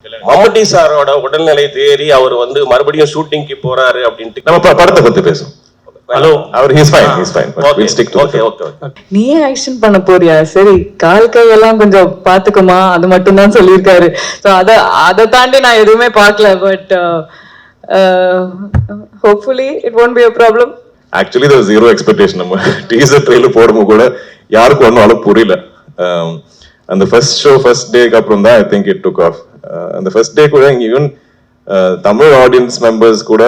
மம்முட்டி சாரோட உடல்நிலை தேறி அவர் வந்து மறுபடியும் ஷூட்டிங்க்கு போறாரு அப்படின்ட்டு நம்ம படத்தை பத்தி பேசும். ஹலோ அவர் ஹீஸ் ஃபைன் ஓகே ஓகே நீ ஆக்ஷன் பண்ண போறியா? சரி, கால் கையெல்லாம் கொஞ்சம் பாத்துக்குமா, அது மட்டும் தான் சொல்லியிருக்காரு. ஸோ அதை தாண்டி நான் எதுவுமே பார்க்கல. But hopefully it won't be a problem. Actually there zero expectation. நம்ம டீசர் ட்ரெயிலர் போடும்போது கூட யாருக்கும் ஒன்றும் அளவு புரியல. அந்த ஃபர்ஸ்ட் டேக்கு அப்புறம் தான் I think it took off. அந்த ஃபர்ஸ்ட் டே கூட ஈவன் தமிழ் ஆடியன்ஸ் மெம்பர்ஸ் கூட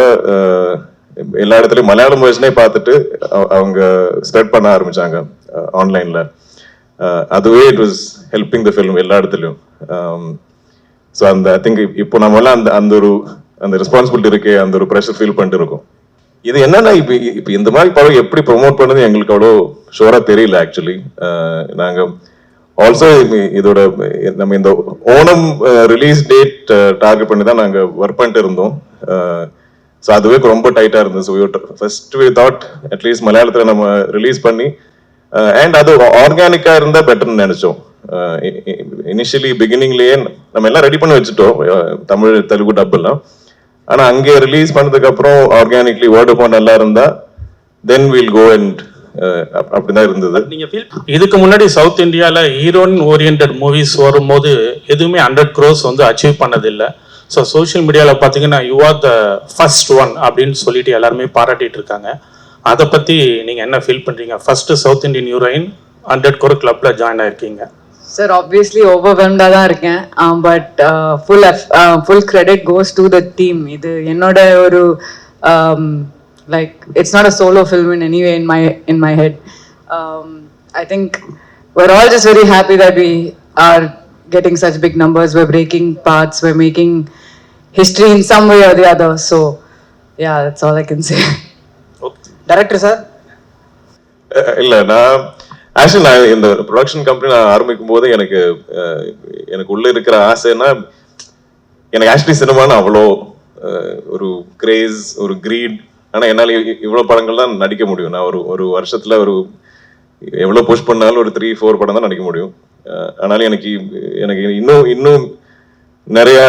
எல்லா இடத்துலயும் மலையாளம் வெர்ஷனே பார்த்துட்டு அவங்க ஸ்ப்ரெட் பண்ண ஆரம்பிச்சாங்க ஆன்லைன்ல. அதுவே it was helping the film எல்லா இடத்துலயும். ஸோ அந்த ஐ திங்க் இப்போ நம்ம எல்லாம் அந்த ரெஸ்பான்சிபிலிட்டி இருக்கு, அந்த ஒரு ப்ரெஷர் ஃபீல் பண்ணிட்டு இருக்கோம். இது என்னன்னா இப்போ இந்த மாதிரி படம் எப்படி ப்ரொமோட் பண்ணது எங்களுக்கு அவ்வளோ ஷோரா தெரியல ஆக்சுவலி. நாங்க ஆல்சோ இதோட நம்ம இந்த ஓணம் ரிலீஸ் டேட் டார்கெட் பண்ணி தான் நாங்கள் ஒர்க் பண்ணிட்டு இருந்தோம். ஸோ அதுவே ரொம்ப டைட்டாக இருந்தது. So first we thought at least மலையாளத்தில் நம்ம ரிலீஸ் பண்ணி அண்ட் அது ஆர்கானிக்காக இருந்தால் பெட்டர்னு நினச்சோம். இனிஷியலி பிகினிங்லேயே நம்ம எல்லாம் ரெடி பண்ணி வச்சுட்டோம், தமிழ் தெலுங்கு டப் எல்லாம். ஆனால் அங்கே ரிலீஸ் பண்ணதுக்கு அப்புறம் ஆர்கானிக்லி வேர்ட் ஆஃப் நல்லா இருந்தால் தென் வில் கோ அண்ட் அப்படிதான் இருந்தது. இதுக்கு முன்னாடி சவுத் இந்தியாவில் ஹீரோயின் ஓரியன்ட் மூவிஸ் வரும்போது எதுவுமே 100 crores வந்து அச்சீவ் பண்ணதில்லை. ஸோ சோஷியல் மீடியாவில் பார்த்தீங்கன்னா you are the first one அப்படின்னு சொல்லிட்டு எல்லாருமே பாராட்டிட்டு இருக்காங்க. அதை பற்றி நீங்கள் என்ன ஃபீல் பண்ணுறீங்க? First south Indian heroine 100 crore கிளப்பில் ஜாயின் ஆயிருக்கீங்க. சார் ஆப்வியஸ்லி ஓவர்வெல்ம்டாக தான் இருக்கேன். But full credit goes to the team. இது என்னோட ஒரு like it's not a solo film in any way in my head. I think we're all just very happy that we are getting such big numbers, we're breaking paths, we're making history in some way or the other. So yeah, that's all I can say. Okay. Director sir, இல்ல நான் actually நான் இந்த production company நான் ஆரம்பிக்கும் போது எனக்கு உள்ள இருக்கிற ஆசைன்னா, எனக்கு ஆக்சுவலி சினிமான்னு அவ்வளோ ஒரு கிரேஸ், ஒரு கிரீட். ஆனா என்னால இவ்வளவு படங்கள் தான் நடிக்க முடியும். நான் ஒரு வருஷத்துல எவ்வளவு புஷ் பண்ணாலும் ஒரு 3-4 படம் தான் நடிக்க முடியும். ஆனாலும் எனக்கு இன்னும் நிறைய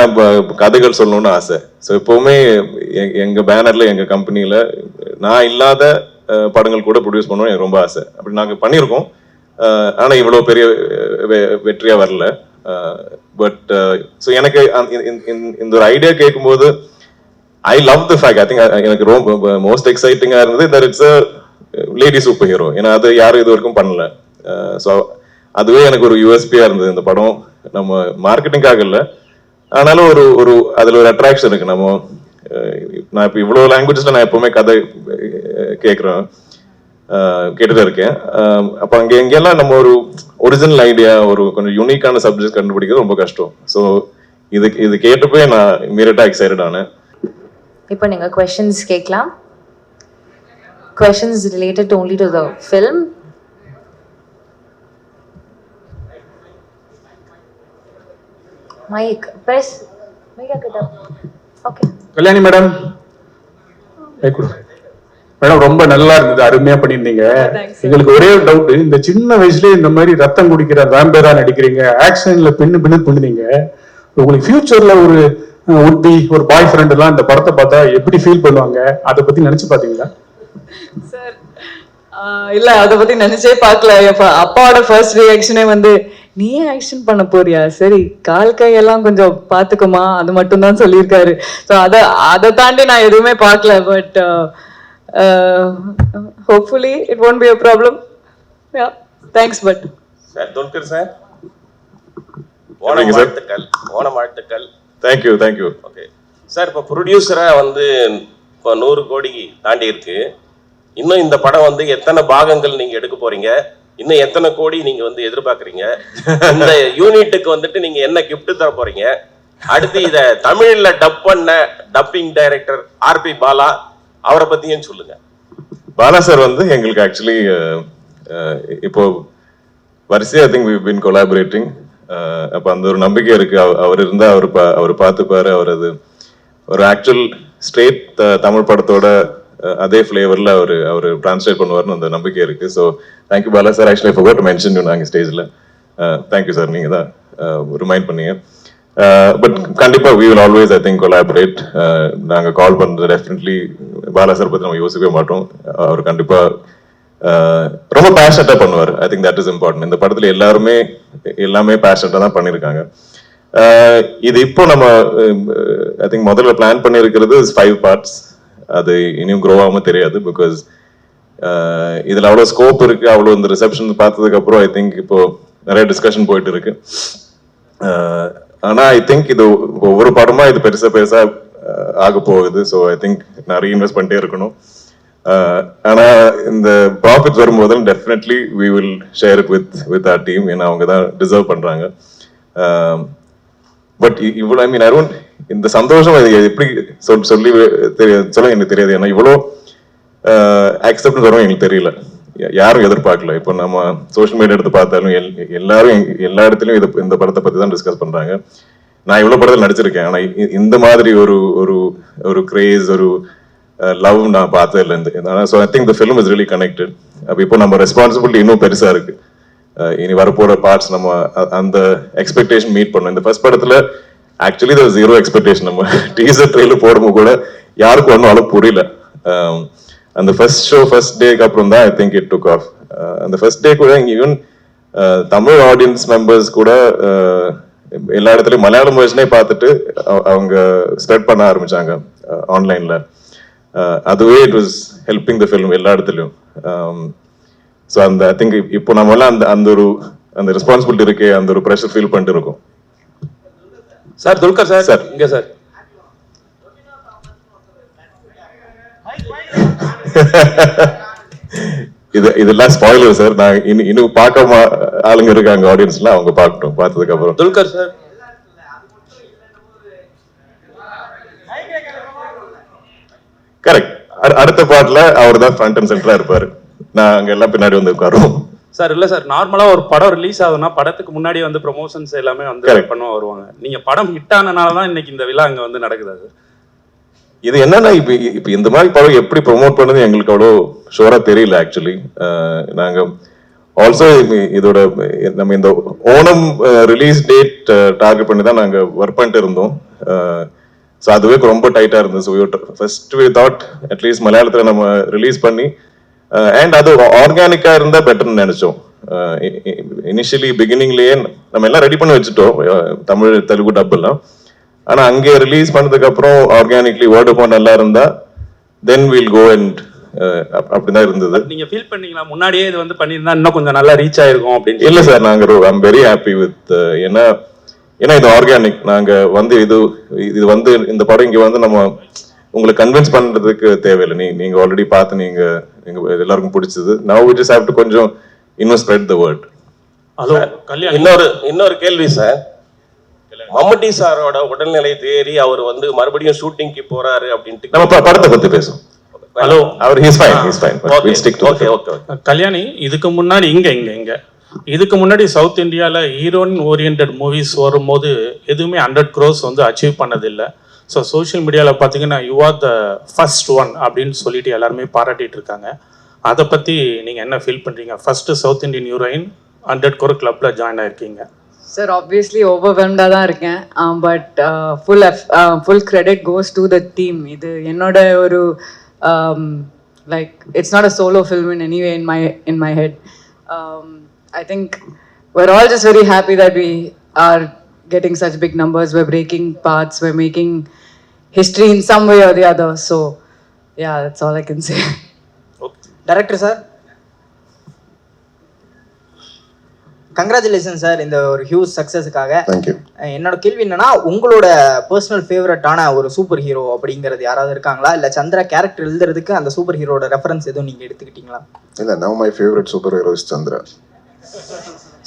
கதைகள் சொல்லணும்னு ஆசை. ஸோ எப்பவுமே எங்க பேனர்ல எங்க கம்பெனியில நான் இல்லாத படங்கள் கூட ப்ரொடியூஸ் பண்ணணும் எனக்கு ரொம்ப ஆசை. அப்படி நாங்க பண்ணியிருக்கோம். ஆனா இவ்வளவு பெரிய வெற்றியா வரல. பட் ஸோ எனக்கு இந்த ஒரு ஐடியா கேட்கும்போது I love the fact. I think எனக்கு ரொம்ப மோஸ்ட் எக்ஸைட்டிங்கா இருந்தது that it's a lady super hero. ஏன்னா அது யாரும் இது வரைக்கும் பண்ணல. ஸோ அதுவே எனக்கு ஒரு யூஎஸ்பியா இருந்தது. இந்த படம் நம்ம மார்க்கெட்டிங்காக இல்லை, ஆனாலும் ஒரு அதுல ஒரு அட்ராக்ஷன் இருக்கு. நான் இப்போ இவ்வளோ லாங்குவேஜஸ்ல நான் எப்பவுமே கதை கேட்டுட்டு இருக்கேன். அப்போ எங்கெல்லாம் நம்ம ஒரு ஒரிஜினல் ஐடியா, ஒரு கொஞ்சம் யூனிக்கான சப்ஜெக்ட் கண்டுபிடிக்கிறது ரொம்ப கஷ்டம். ஸோ இது கேட்டப்பே நான் இமீடியட்டா எக்ஸைட்டட் ஆனேன். இப்போ நீங்க questions கேட்கலாம். Questions related only to the film. Mic press. Mic கிட்ட. Okay. கல்யாணி மேடம், மேடம் ரொம்ப நல்லா இருந்தது, அருமையா பண்ணியிருந்தீங்க. எங்களுக்கு ஒரே ஒரு டவுட், இந்த சின்ன வயசுலயே இந்த மாதிரி ரத்தம் குடிக்கிற வேம்பேரா நடிக்கிறீங்க, ஆக்ஷன்ல பின்னு பண்ணுவீங்க. உங்களுக்கு ஃபியூச்சர்ல ஒரு பாய் ஃப்ரெண்ட் எல்லாம் இந்த படத்தை பார்த்தா எப்படி ஃபீல் பண்ணுவாங்க, அதை பத்தி நினைச்சு பாத்தீங்களா? சார் இல்ல, அதை பத்தி நினைச்சே பார்க்கல. அப்பாவோட ஃபர்ஸ்ட் ரியாக்ஷனே வந்து நீ ஆக்ஷன் பண்ண போறியா? சரி, கால் கையெல்லாம் கொஞ்சம் பாத்துக்குமா, அது மட்டும் தான் சொல்லியிருக்காரு. ஸோ அதை தாண்டி நான் எதுவுமே பார்க்கல. But hopefully it won't be a problem. Thanks. But sir Dulquer sir, Onam வாழ்த்துக்கள். தேங்க்யூ. ஓகே சார், இப்போ ப்ரொடியூசரா வந்து இப்போ 100 கோடி தாண்டி இருக்கு. இன்னும் இந்த படம் வந்து எத்தனை பாகங்கள் நீங்க எடுக்க போறீங்க? இன்னும் எத்தனை கோடி நீங்க வந்து எதிர்பார்க்குறீங்க? இந்த யூனிட்டுக்கு வந்துட்டு நீங்க என்ன கிஃப்ட் தர போறீங்க? அடுத்து இதை தமிழ்ல டப் பண்ண டப்பிங் டைரக்டர் ஆர்பி பாலா, அவரை பத்தியும் சொல்லுங்க. பாலா சார் வந்து எங்களுக்கு ஆக்சுவலி இப்போ வரிசையா I think we been collaborating. அப்ப அந்த ஒரு நம்பிக்கை இருக்கு. அவர் இருந்தா அவர் பார்த்துப்பாரு. அவர் அது ஒரு ஆக்சுவல் ஸ்ட்ரெயிட் தமிழ் படத்தோட அதே ஃபிளேவர்ல அவர் டிரான்ஸ்லேட் பண்ணுவார்னு அந்த நம்பிக்கை இருக்கு. So thank you Bala sir. Actually forgot to mention you நாங்கள் ஸ்டேஜ்ல. தேங்க்யூ சார், நீங்க தான் ரிமைண்ட் பண்ணீங்க. பட் கண்டிப்பா we will always I think collaborate. நாங்க கால் பண்றது டெஃபினெட்லி பாலா சார் பத்தி நம்ம யோசிக்கவே மாட்டோம். அவர் கண்டிப்பா ரொம்ப பேஷனட்டா பண்ணுவார். I think that is important. இந்த படத்துல எல்லாமே பேஷனட்டா தான் பண்ணியிருக்காங்க. இது இப்போ நம்ம ஐ திங்க் முதல்ல பிளான் பண்ணியிருக்கிறது 5 பார்ட்ஸ். அது இனியும் க்ரோ ஆகாம தெரியாது. பிகாஸ் இதுல அவ்வளோ ஸ்கோப் இருக்கு. அவ்வளோ இந்த ரிசப்ஷன் பார்த்ததுக்கு அப்புறம் ஐ திங்க் இப்போ நிறைய டிஸ்கஷன் போயிட்டு இருக்கு. ஆனா ஐ திங்க் இது ஒவ்வொரு படமா இது பெருசா ஆக போகுது. ஸோ ஐ திங்க் நிறைய இன்வெஸ்ட் பண்ணிட்டே இருக்கணும். ஆனா இந்த ப்ராஃபிட்ஸ் வரும்போது definitely we will share it with our team. ஏன்னா அவங்க தான் டிசர்வ் பண்றாங்க. பட் இவ்வளோ ஐ மீன் ஐ டோன்ட் இந்த சந்தோஷம் எப்படி சொல்ல எனக்கு தெரியாது. ஏன்னா இவ்வளோ அக்செப்டன்ஸ் வரும் எங்களுக்கு தெரியல. யாரும் எதிர்பார்க்கல. இப்போ நம்ம சோஷியல் மீடியா எடுத்து பார்த்தாலும் எல்லாரும் எல்லா இடத்துலயும் இந்த படத்தை பத்தி தான் டிஸ்கஸ் பண்றாங்க. நான் இவ்வளவு படத்தில் நடிச்சிருக்கேன். ஆனா இந்த மாதிரி ஒரு ஒரு ஒரு கிரேஸ் ஒரு லவ் நான் பார்த்தது இல்லை. So I think the film is really connected. அப்போ இப்போ நம்ம ரெஸ்பான்சிபிலிட்டி இன்னும் பெருசா இருக்கு. இனி வரப்போற பார்ட்ஸ் நம்ம அந்த எக்ஸ்பெக்டேஷன் மீட் பண்ணோம். இந்த ஃபர்ஸ்ட் படத்துல ஆக்சுவலி த 0 எக்ஸ்பெக்டேஷன். நம்ம டீசர் ட்ரெயிலர் போடும்போது கூட யாருக்கும் ஒன்றும் அளவு புரியல. அந்த ஃபர்ஸ்ட் டேக்கு அப்புறம் தான் I think it took off. அந்த ஃபர்ஸ்ட் டே கூட ஈவன் தமிழ் ஆடியன்ஸ் மெம்பர்ஸ் கூட எல்லா இடத்துலயும் மலையாளம் வெர்ஷனே பார்த்துட்டு அவங்க ஸ்ப்ரெட் பண்ண ஆரம்பிச்சாங்க ஆன்லைன்ல. அதுவே it was helping the film எல்லா இடத்துலயும். ஸோ அந்த ஐ திங்க் இப்போ நம்ம எல்லாம் அந்த ரெஸ்பான்சிபிலிட்டி இருக்கு. அந்த ஒரு ப்ரெஷர் ஃபீல் பண்ணிட்டு இருக்கோம். சார் துல்கர் சார் சார் இங்க சார் இதெல்லாம் ஸ்பாயிலர் சார். நான் இன்னும் பார்க்காம ஆளுங்க இருக்காங்க ஆடியன்ஸ்ல. அவங்க பார்க்கட்டும். பார்த்ததுக்கு அப்புறம் துல்கர் சார் கரெக்ட். அடுத்த பாட்டுல அவர் தான் ஃப்ரண்ட் அண்ட் சென்டரா இருப்பாரு. நான் அங்க எல்லாம் பின்னாடி வந்து உட்காருவோம். சார் இல்ல சார் நார்மலா ஒரு படம் ரிலீஸ் ஆகுதுன்னா படத்துக்கு முன்னாடி வந்து ப்ரொமோஷன்ஸ் எல்லாமே வந்து Correct. பண்ணுவா வருவாங்க. நீங்க படம் ஹிட் ஆனனால தான் இன்னைக்கு இந்த விழா அங்க வந்து நடக்குது. அது இது என்னன்னா இப்ப இந்த மாதிரி படம் எப்படி ப்ரொமோட் பண்ணது எங்களுக்கு அவ்வளோ ஷோரா தெரியல ஆக்சுவலி. நாங்க ஆல்சோ இதோட நம்ம இந்த ஓணம் ரிலீஸ் டேட் டார்கெட் பண்ணி தான் நாங்க ஒர்க் பண்ணிட்டு இருந்தோம். ஸோ அதுவே ரொம்ப டைட்டா இருந்தது. So first we thought at least மலையாளத்துல நம்ம ரிலீஸ் பண்ணி அண்ட் அது ஆர்கானிக்கா இருந்தா பெட்டர்னு நினைச்சோம். இனிஷியலி பிகினிங்லயே நம்ம எல்லாம் ரெடி பண்ணி வச்சுட்டோம், தமிழ் தெலுங்கு டப் எல்லாம். ஆனா அங்கே ரிலீஸ் பண்ணதுக்கு அப்புறம் ஆர்கானிக்லி வேர்ட் ஆஃப் நல்லா இருந்தா தென் வில் கோ அண்ட் அப்படிதான் இருந்தது. நீங்க ஃபீல் பண்ணீங்களா முன்னாடியே இது வந்து பண்ணியிருந்தா இன்னும் கொஞ்சம் நல்லா ரீச் ஆயிருக்கும் அப்படின்னு? இல்ல சார், நாங்க ஐம் வெரி ஹாப்பி வித் ஏன்னா இது ஆர்கானிக். நாங்க வந்து இது வந்து இந்த படம் இங்க வந்து நம்ம உங்களுக்கு கன்வின்ஸ் பண்றதுக்கு தேவையில்லை. நீங்க ஆல்ரெடி பார்த்து நீங்க எல்லாருக்கும் பிடிச்சது. Now we just have to கொஞ்சம் இன்னும் spread the word. Hello Kalyan, இன்னொரு கேள்வி சார். மம்முட்டி சாரோட உடல்நிலை தேறி அவர் வந்து மறுபடியும் ஷூட்டிங்க்கு போறாரு அப்படின்ட்டு நம்ம படத்தை பத்தி பேசுவோம். ஹலோ அவர் ஹீஸ் ஃபைன். ஓகே. கல்யாணி, இதுக்கு முன்னாடி இங்க இதுக்கு முன்னாடி சவுத் இந்தியால ஹீரோயின் ஓரியன்ட் மூவிஸ் வரும்போது எதுவுமே 100 crores வந்து அச்சீவ் பண்ணதில்லை. ஸோ சோஷியல் மீடியாவில் பார்த்தீங்கன்னா you are the first one அப்படின்னு சொல்லிட்டு எல்லாருமே பாராட்டிட்டு இருக்காங்க. அதை பற்றி நீங்கள் என்ன ஃபீல் பண்ணுறீங்க? First south Indian heroine 100 crore கிளப்பில் ஜாயின் ஆயிருக்கீங்க. சார் ஆப்வியஸ்லி ஓவர்வெல்ம்டாக தான் இருக்கேன். But full credit goes to the team. இது என்னோட ஒரு like it's not a solo film in anyway in my head. I think we're all just very happy that we are getting such big numbers. We're breaking paths. We're making history in some way or the other. So yeah, that's all I can say. Director sir, congratulation sir இந்த ஒரு huge சக்ஸஸுக்காக. Thank you. என்னோட கேள்வி என்னன்னா, உங்களோட personal ஃபேவரட்டான ஒரு super hero அப்படிங்கிறது யாராவது இருக்காங்களா? இல்லை சந்திரா கேரக்டர் எழுதுறதுக்கு அந்த சூப்பர் ஹீரோட ரெஃபரன்ஸ் எதுவும் நீங்கள் எடுத்துக்கிட்டீங்களா? இல்லை, now my favorite superhero is Chandra.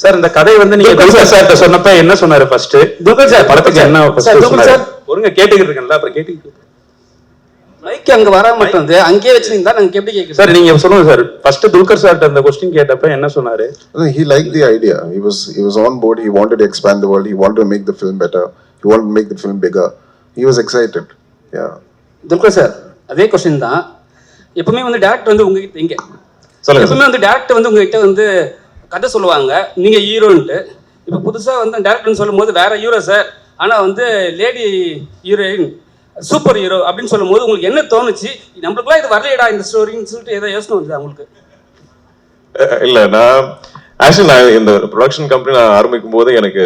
Sir இந்த கதை வந்து நீங்க துல்கர் சார் சொன்னப்ப என்ன சொன்னாரு? ஃபர்ஸ்ட் துல்கர் சார் படத்துக்கு என்ன சொன்னாரு? ஒருங்க கேட்டுக்கிட்டு இருக்கேன்ல, அப்புறம் கேட்டுக்கிட்டு மைக் அங்க வர மாட்டேன், அங்கேயே வச்சிருந்தா நாங்க எப்படி கேட்க சார்? நீங்க சொல்லுங்க சார். ஃபர்ஸ்ட் துல்கர் சார் அந்த கொஸ்டின் கேட்டப்ப என்ன சொன்னாரு? He liked the idea. He was on board. He wanted to expand the world. He wanted to make the film better. He wanted to make the film bigger. He was excited. Yeah. Dulquer sir அதே question தான். எப்பவுமே வந்து director வந்து உங்ககிட்ட இங்க எப்பவுமே வந்து director வந்து உங்ககிட்ட வந்து கதை சொல்லுவாங்க, நீங்க ஹீரோன்ட்டு. இப்போ புதுசா வந்து டேரக்டர்னு சொல்லும் போது வேற ஹீரோ சார் ஆனால் வந்து லேடி ஹீரோயின் சூப்பர் ஹீரோ அப்படின்னு சொல்லும்போது உங்களுக்கு என்ன தோணுச்சு? நம்மளுக்குலாம் இது வரலையடா இந்த ஸ்டோரின்னு சொல்லிட்டு ஏதோ யோசனை வந்து உங்களுக்கு? இல்ல நான் ஆக்சுவலி நான் இந்த ப்ரொடக்ஷன் கம்பெனி நான் ஆரம்பிக்கும் போது எனக்கு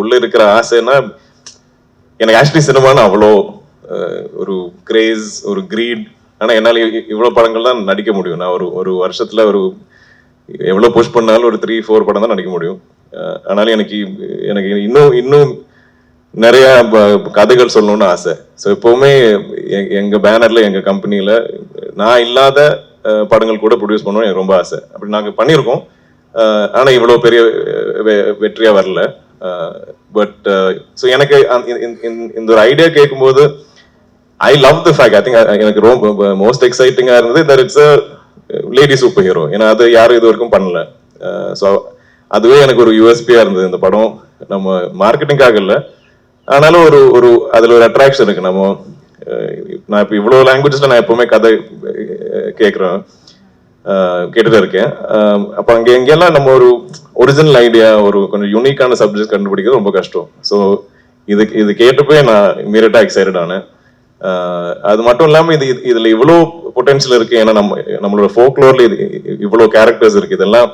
உள்ள இருக்கிற ஆசைன்னா, எனக்கு ஆக்சுவலி சினிமான்னு அவ்வளோ ஒரு கிரேஸ், ஒரு கிரீட். ஆனா என்னால இவ்வளவு படங்கள் தான் நடிக்க முடியும். நான் ஒரு வருஷத்துல எவ்வளவு புஷ் பண்ணாலும் ஒரு 3-4 படம் தான் நடிக்க முடியும். ஆனாலும் எனக்கு இன்னும் நிறைய கதைகள் சொல்லணும்னு ஆசை. ஸோ எப்பவுமே எங்க பேனர்ல, எங்க கம்பெனியில நான் இல்லாத படங்கள் கூட ப்ரொடியூஸ் பண்ணணும் எனக்கு ரொம்ப ஆசை. அப்படி நாங்க பண்ணியிருக்கோம். ஆனா இவ்வளவு பெரிய வெற்றியா வரல. பட் ஸோ எனக்கு இந்த ஒரு ஐடியா கேட்கும்போது I love the fact. I think எனக்கு ரொம்ப மோஸ்ட் எக்ஸைட்டிங்கா இருந்தது that it's a lady super hero. ஏன்னா அது யாரும் இது வரைக்கும் பண்ணல. ஸோ அதுவே எனக்கு ஒரு யூஎஸ்பியா இருந்தது. இந்த படம் நம்ம மார்க்கெட்டிங்காக இல்லை, ஆனாலும் அதுல ஒரு அட்ராக்ஷன் இருக்கு. நான் இப்போ இவ்வளோ லாங்குவேஜஸ்ல நான் எப்பவுமே கதை கேட்டுட்டு இருக்கேன். அப்போ எங்கெல்லாம் நம்ம ஒரு ஒரிஜினல் ஐடியா, ஒரு கொஞ்சம் யூனிக்கான சப்ஜெக்ட் கண்டுபிடிக்கிறது ரொம்ப கஷ்டம். ஸோ இது கேட்டப்பே நான் இமீடியட்டா எக்ஸைட்டட் ஆனேன். அது மட்டும் இல்லாம இதுல இவ்வளோ பொட்டன்ஷியல் இருக்கு. ஏன்னா நம்மளோட ஃபோக்லோர்ல இவ்வளோ கேரக்டர்ஸ் இருக்கு. இதெல்லாம்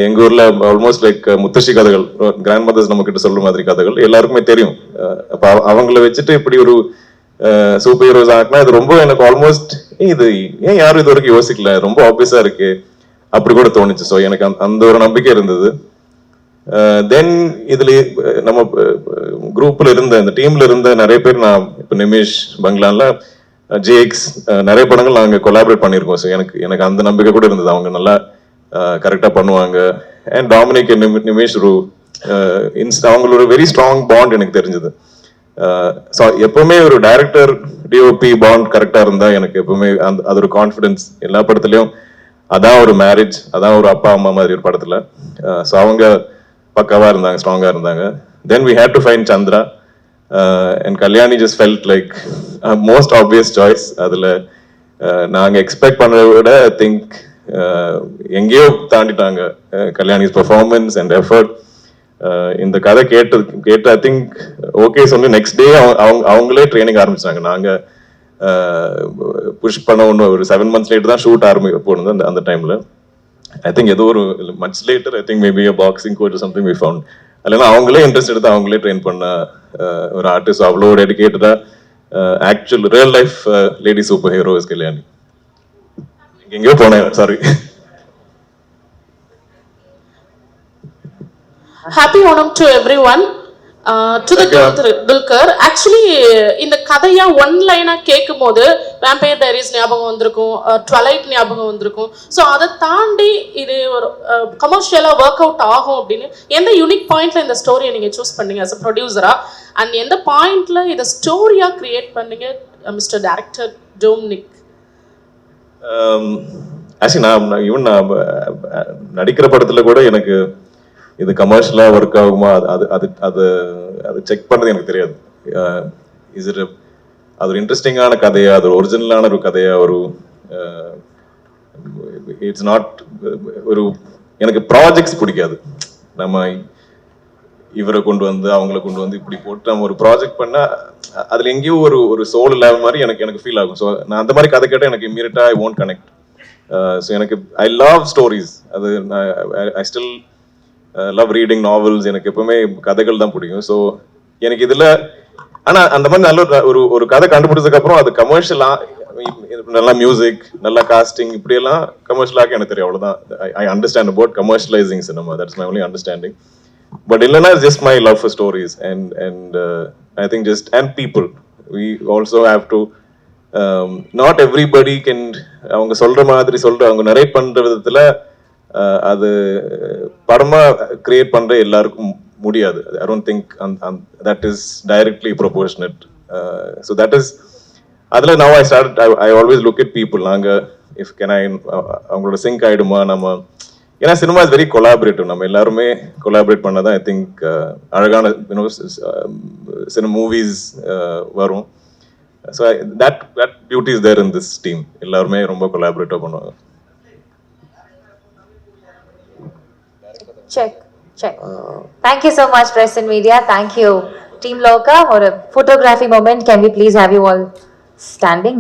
எங்க ஊர்ல ஆல்மோஸ்ட் லைக் முத்தശ്ശി கதைகள், கிராண்ட் மதர்ஸ் நம்ம கிட்ட சொல்ற மாதிரி கதைகள் எல்லாருக்குமே தெரியும். அப்ப அவங்கள வச்சுட்டு இப்படி ஒரு சூப்பர் ஹீரோஸ் ஆகினா இது ரொம்ப எனக்கு ஆல்மோஸ்ட் இது ஏன் யாரும் இது வரைக்கும் யோசிக்கல, ரொம்ப ஆப்வியஸா இருக்கு அப்படி கூட தோணுச்சு. ஸோ எனக்கு அந்த ஒரு நம்பிக்கை இருந்தது. தென் இதுல நம்ம குரூப்ல இருந்த இந்த டீம்ல இருந்த நிறைய பேர், நான் இப்போ நிமிஷ் பங்களான்ல ஜேக்ஸ் நிறைய படங்கள் நாங்கள் கொலாபரேட் பண்ணியிருக்கோம். ஸோ எனக்கு அந்த நம்பிக்கை கூட இருந்தது, அவங்க நல்லா கரெக்டாக பண்ணுவாங்க. அண்ட் டாமினிக் நிமிஷ் அவங்களோட வெரி ஸ்ட்ராங் பாண்ட் எனக்கு தெரிஞ்சது. ஸோ எப்பவுமே ஒரு டைரக்டர் டிஓபி பாண்ட் கரெக்டாக இருந்தா எனக்கு எப்பவுமே அது ஒரு கான்ஃபிடன்ஸ். எல்லா படத்துலையும் அதான் ஒரு மேரேஜ், அதான் ஒரு அப்பா அம்மா மாதிரி ஒரு படத்துல. ஸோ அவங்க பக்காவா இருந்தாங்க, ஸ்ட்ராங்கா இருந்தாங்க. Then we had to find Chandra and Kalyani just felt like most obvious choice. அதுல நாங்க எக்ஸ்பெக்ட் பண்ணதை விட ஐ திங்க் எங்கேயோ தாண்டிட்டாங்க கல்யாணிஸ் பெர்ஃபார்மன்ஸ் அண்ட் எஃபர்ட். இந்த கதை கேட்டு ஐ திங்க் ஓகே சொல்லி நெக்ஸ்ட் டே அவங்களே ட்ரைனிங் ஆரம்பிச்சாங்க. நாங்க புஷ் பண்ண ஒரு 7 months லேட்டு தான் ஷூட் போனது. அந்த டைம்ல ஐ திங்க் ஏதோ ஒரு much later I think maybe a boxing coach something we found. இல்லைன்னா அவங்களே இன்ட்ரெஸ்ட் எடுத்து அவங்களே ட்ரெயின் பண்ண ஒரு ஆர்டிஸ்ட். அவ்வளோ டெடிகேட்டடா actual real life lady super hero is Kalyani. எங்கேயோ போனேன், sorry. Happy Onam to everyone. To the Dulquer. Actually, இந்த கதையா ஒன் லைனா கேட்கும் போது வேம்பயர் டைரிஸ் ஞாபகம் வந்திருக்கும், ட்வலைட் ஞாபகம் வந்திருக்கும். ஸோ அதை தாண்டி இது ஒரு கமர்ஷியலாக ஒர்க் அவுட் ஆகும் அப்படின்னு எந்த யூனிக் பாயிண்ட்ல இந்த ஸ்டோரியை நீங்க சூஸ் பண்ணீங்க அஸ் அ ப்ரொடியூசரா? அண்ட் எந்த பாயிண்ட்ல இதை ஸ்டோரியா கிரியேட் பண்ணீங்க மிஸ்டர் டைரக்டர் டோம்னிக்? ஆக்சுவலி நான் நடிக்கிற படத்துல கூட எனக்கு இது கமர்ஷியலா ஒர்க் ஆகுமா அது செக் பண்றது எனக்கு தெரியாது. அது ஒரு இன்ட்ரெஸ்டிங்கான கதையா, அது ஒரு ஒரிஜினலான ஒரு கதையா, ஒரு இட்ஸ் நாட் ஒரு எனக்கு ப்ராஜெக்ட்ஸ் பிடிக்காது. நம்ம இவரை கொண்டு வந்து அவங்கள கொண்டு வந்து இப்படி போட்டு நம்ம ஒரு ப்ராஜெக்ட் பண்ணா அதுல எங்கேயும் ஒரு சோல் இல்லாத மாதிரி எனக்கு ஃபீல் ஆகும். ஸோ நான் அந்த மாதிரி கதை கேட்டால் எனக்கு இம்மீடியட்டா ஐ ஒன்ட் கனெக்ட். ஸோ எனக்கு ஐ லவ் ஸ்டோரிஸ். அது I still love reading novels. எனக்கு எப்பவுமே கதைகள் தான் பிடிக்கும். ஸோ எனக்கு இதுல ஆனா அந்த மாதிரி நல்ல ஒரு கதை கண்டுபிடிச்சதுக்கு அப்புறம் அது கமர்ஷியலா நல்லா மியூசிக், நல்லா காஸ்டிங், இப்படி எல்லாம் கமர்ஷியலாக எனக்கு தெரியும். அவ்வளவுதான். I understand about commercialising cinema. That's my only understanding. But இல்லைன்னா just my love for stories and I think just and people we also have to not everybody can அவங்க சொல்ற மாதிரி அவங்க நரேட் பண்ற விதத்துல அது படமா கிரியேட் பண்ற எல்லாருக்கும் முடியாது. I don't think that is directly proportionate. So that is அதுல now I always look at people. நாங்க இஃப் கேன் ஐ அவங்களோட சிங்க் ஆயிடுமா நம்ம, ஏன்னா சினிமா இஸ் வெரி கொலாபரேட்டிவ். நம்ம எல்லாருமே கொலாபரேட் பண்ணதான் ஐ திங்க் அழகான சில மூவிஸ் வரும். So that beauty is there in this team. எல்லாருமே ரொம்ப கொலாபரேட்டிவ் பண்ணுவாங்க. செக் சரி. Thank you so much, Press and Media. Thank you, Team Loka. ஒரு photography moment. Can we please have you all standing?